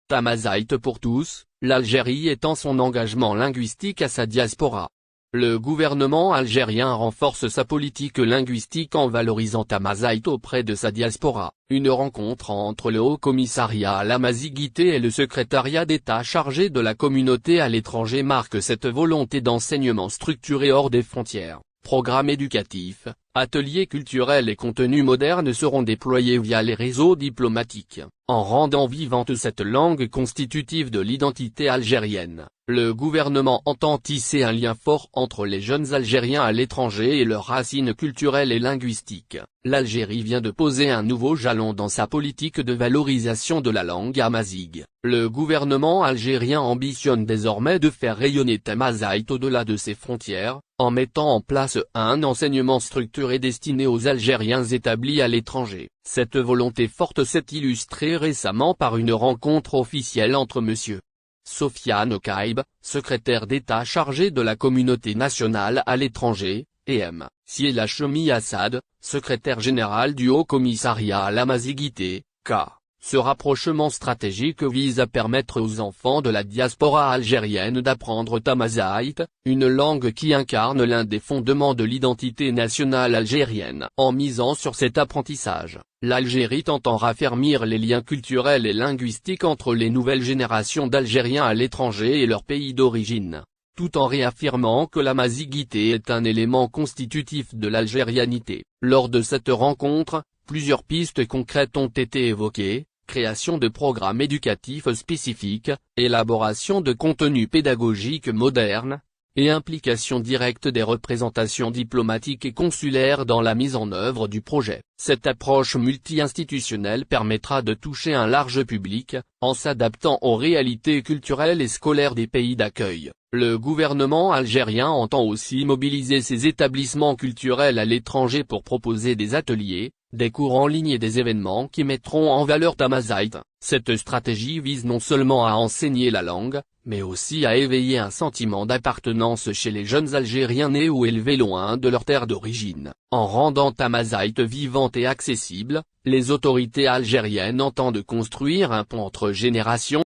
Tamazight pour tous, l'Algérie étend son engagement linguistique à sa diaspora. Le gouvernement algérien renforce sa politique linguistique en valorisant Tamazight auprès de sa diaspora. Une rencontre entre le Haut-Commissariat à l'Amazigité et le secrétariat d'État chargé de la communauté à l'étranger marque cette volonté d'enseignement structuré hors des frontières. Programmes éducatifs, ateliers culturels et contenus modernes seront déployés via les réseaux diplomatiques, en rendant vivante cette langue constitutive de l'identité algérienne. Le gouvernement entend tisser un lien fort entre les jeunes Algériens à l'étranger et leurs racines culturelles et linguistiques. L'Algérie vient de poser un nouveau jalon dans sa politique de valorisation de la langue amazigh. Le gouvernement algérien ambitionne désormais de faire rayonner Tamazight au-delà de ses frontières, en mettant en place un enseignement structuré destiné aux Algériens établis à l'étranger. Cette volonté forte s'est illustrée récemment par une rencontre officielle entre M. Sofiane Kaïb, secrétaire d'État chargé de la communauté nationale à l'étranger, et M. Siel Hachemi Assad, secrétaire général du Haut-Commissariat à l'Amazigité, K. Ce rapprochement stratégique vise à permettre aux enfants de la diaspora algérienne d'apprendre Tamazight, une langue qui incarne l'un des fondements de l'identité nationale algérienne. En misant sur cet apprentissage, l'Algérie tente raffermir les liens culturels et linguistiques entre les nouvelles générations d'Algériens à l'étranger et leur pays d'origine, tout en réaffirmant que l'amazigité est un élément constitutif de l'algérianité. Lors de cette rencontre, plusieurs pistes concrètes ont été évoquées: création de programmes éducatifs spécifiques, élaboration de contenus pédagogiques modernes, et implication directe des représentations diplomatiques et consulaires dans la mise en œuvre du projet. Cette approche multi-institutionnelle permettra de toucher un large public, en s'adaptant aux réalités culturelles et scolaires des pays d'accueil. Le gouvernement algérien entend aussi mobiliser ses établissements culturels à l'étranger pour proposer des ateliers, des cours en ligne et des événements qui mettront en valeur Tamazight. Cette stratégie vise non seulement à enseigner la langue, mais aussi à éveiller un sentiment d'appartenance chez les jeunes Algériens nés ou élevés loin de leur terre d'origine. En rendant Tamazight vivante et accessible, les autorités algériennes entendent construire un pont entre générations.